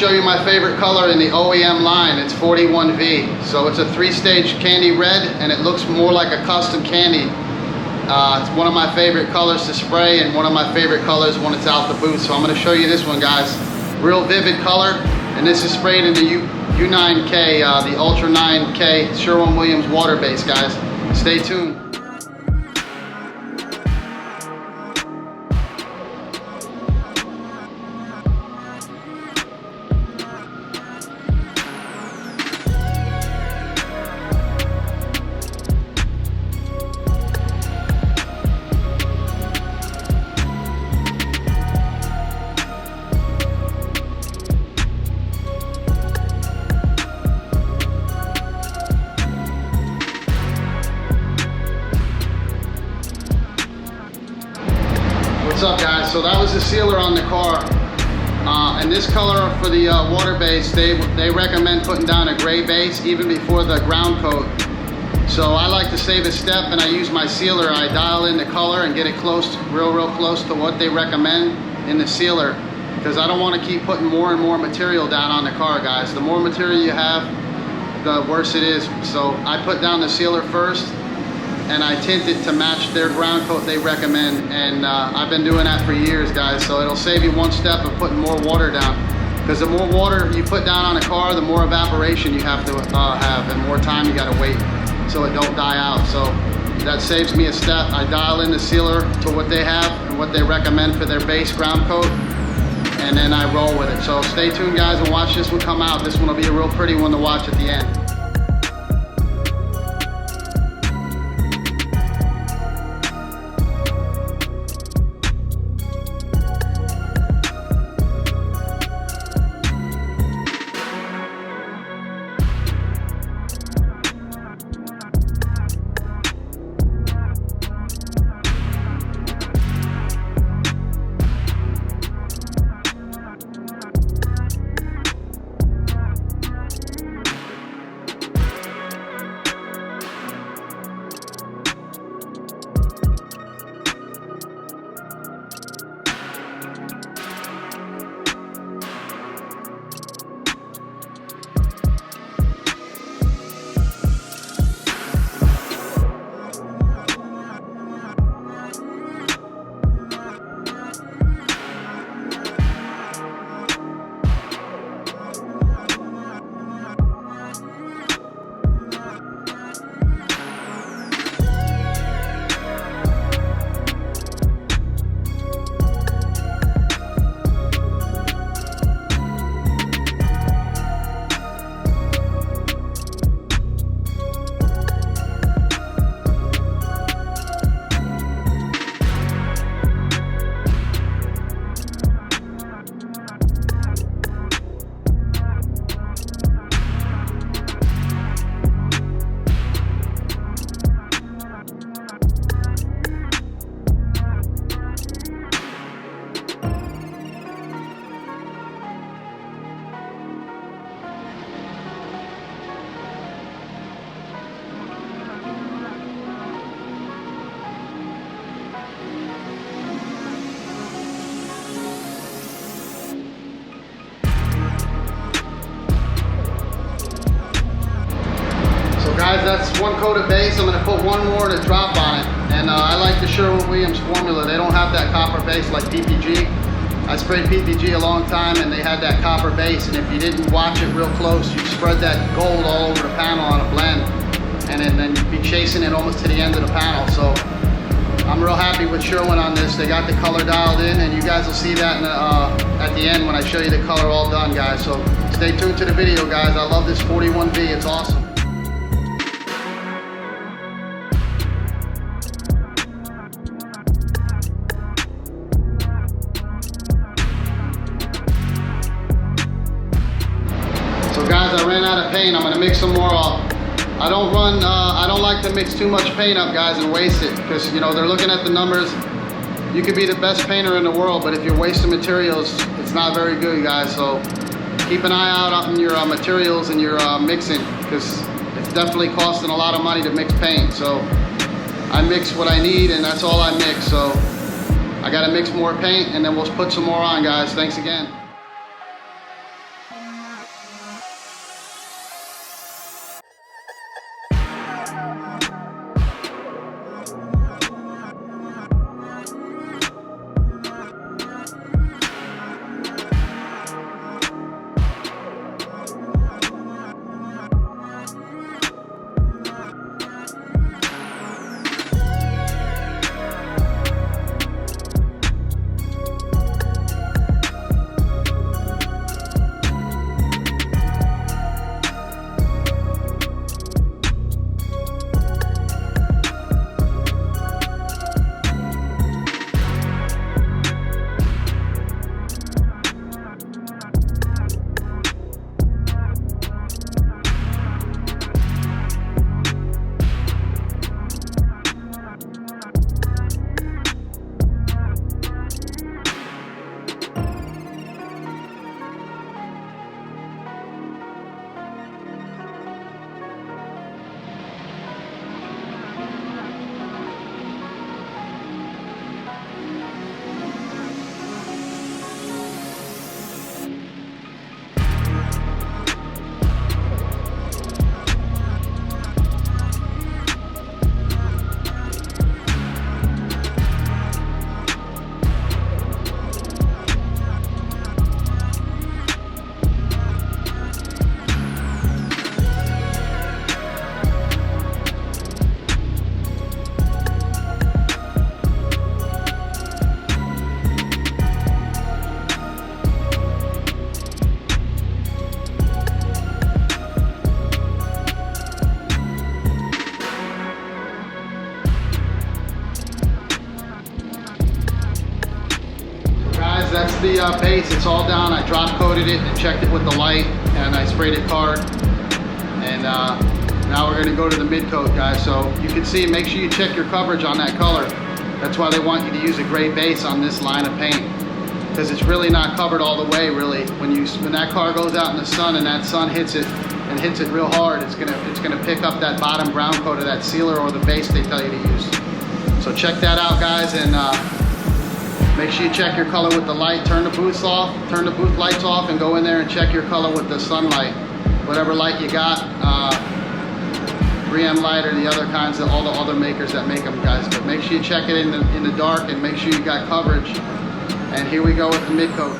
show you my favorite color in the OEM line. It's 41V. So it's a 3-stage candy red, and it looks more like a custom candy. It's one of my favorite colors to spray, and one of my favorite colors when it's out the booth. So I'm going to show you this one, guys. Real vivid color, and this is sprayed in the U9K, the Ultra 9K Sherwin-Williams water base, guys. Stay tuned. What's up, guys? So that was the sealer on the car, and this color for the water base, they recommend putting down a gray base even before the ground coat. So I like to save a step, and I use my sealer. I dial in the color and get it close, real close to what they recommend in the sealer, because I don't want to keep putting more and more material down on the car, guys. The more material you have, the worse it is. So I put down the sealer first, and I tint it to match their ground coat they recommend, and I've been doing that for years, guys. So it'll save you one step of putting more water down, because the more water you put down on a car, the more evaporation you have to have, and more time you got to wait so it don't die out. So that saves me a step. I dial in the sealer to what they have and what they recommend for their base ground coat, and then I roll with it. So stay tuned, guys, and watch this one come out. This one will be a real pretty one to watch at the end. Guys, that's one coat of base. I'm going to put one more to drop on it. And I like the Sherwin-Williams formula. They don't have that copper base like PPG. I sprayed PPG a long time, and they had that copper base. And if you didn't watch it real close, you'd spread that gold all over the panel on a blend. And then you'd be chasing it almost to the end of the panel. So I'm real happy with Sherwin on this. They got the color dialed in, and you guys will see that in at the end when I show you the color all done, guys. So stay tuned to the video, guys. I love this 41V. It's awesome. So guys, I ran out of paint. I'm gonna mix some more up. I don't like to mix too much paint up, guys, and waste it, because, you know, they're looking at the numbers. You could be the best painter in the world, but if you're wasting materials, it's not very good, guys. So keep an eye out on your materials and your mixing, because it's definitely costing a lot of money to mix paint. So I mix what I need, and that's all I mix. So I gotta mix more paint, and then we'll put some more on, guys. Thanks again. That's the base. It's all down. I drop coated it and checked it with the light, and I sprayed it hard. And now we're going to go to the mid coat, guys. So you can see, make sure you check your coverage on that color. That's why they want you to use a gray base on this line of paint, because it's really not covered all the way. Really, when that car goes out in the sun and that sun hits it and hits it real hard, it's gonna pick up that bottom brown coat of that sealer or the base they tell you to use. So check that out, guys, and make sure you check your color with the light. Turn the booth off, turn the booth lights off, and go in there and check your color with the sunlight. Whatever light you got, 3M light or the other kinds of all the other makers that make them, guys. But make sure you check it in the dark and make sure you got coverage. And here we go with the mid coat.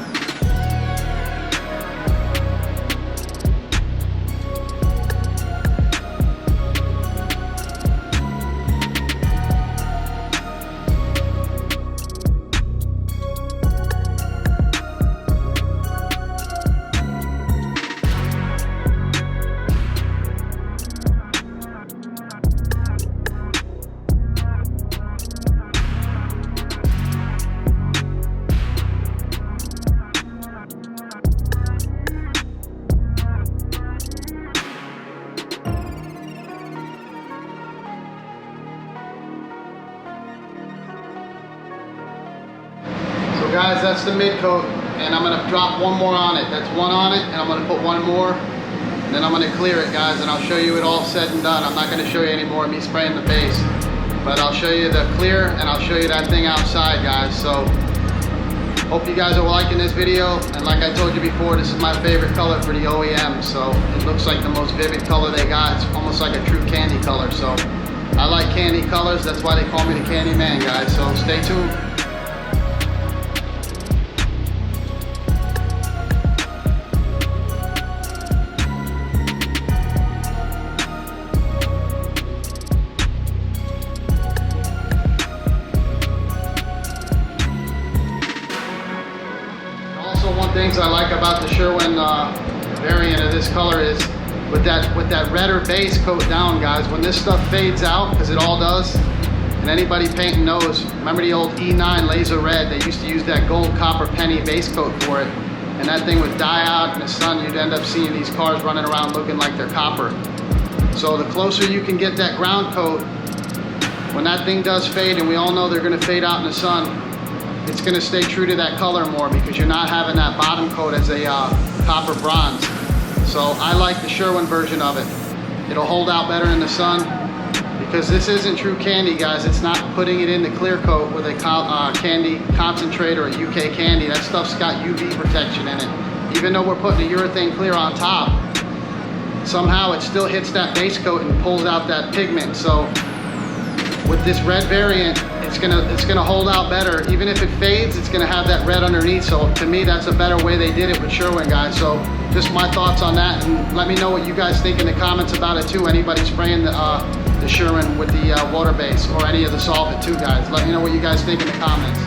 Guys, that's the mid coat, and I'm gonna drop one more on it. That's one on it, and I'm gonna put one more, and then I'm gonna clear it, guys, and I'll show you it all said and done. I'm not gonna show you any more of me spraying the base, but I'll show you the clear, and I'll show you that thing outside, guys. So hope you guys are liking this video, and like I told you before, this is my favorite color for the OEM. So it looks like the most vivid color they got. It's almost like a true candy color. So I like candy colors. That's why they call me the Kandy Man, guys. So stay tuned. Things I like about the Sherwin variant of this color is with that redder base coat down, guys, when this stuff fades out, because it all does, and anybody painting knows, remember the old E9 laser red? They used to use that gold copper penny base coat for it, and that thing would die out in the sun. You'd end up seeing these cars running around looking like they're copper. So the closer you can get that ground coat, when that thing does fade, and we all know they're going to fade out in the sun, it's going to stay true to that color more, because you're not having that bottom coat as a copper bronze. So I like the Sherwin version of it. It'll hold out better in the sun, because this isn't true candy, guys. It's not putting it in the clear coat with a candy concentrate or a UK candy. That stuff's got UV protection in it. Even though we're putting a urethane clear on top, somehow it still hits that base coat and pulls out that pigment. So with this red variant, it's gonna hold out better. Even if it fades, it's gonna have that red underneath. So to me, that's a better way they did it with Sherwin, guys. So just my thoughts on that, and let me know what you guys think in the comments about it too. Anybody spraying the Sherwin with the water base or any of the solvent too, guys. Let me know what you guys think in the comments.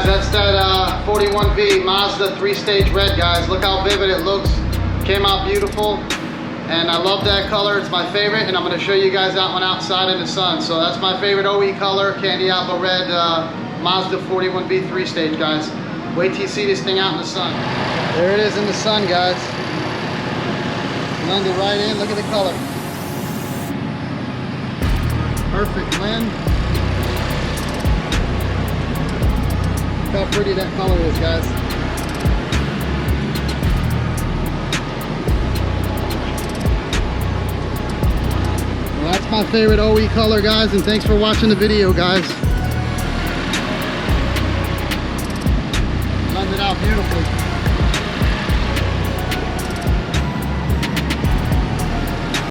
That's that 41V Mazda 3-stage red, guys. Look how vivid it looks. Came out beautiful, and I love that color. It's my favorite, and I'm going to show you guys that one outside in the sun. So that's my favorite Oem Color, Candy Apple Red Mazda 41V 3-stage, guys. Wait till you see this thing out in the sun. There it is in the sun, guys. Blended right in. Look at the color. Perfect blend. Look how pretty that color is, guys. Well, that's my favorite Oem color, guys, and thanks for watching the video, guys. Blended out beautifully.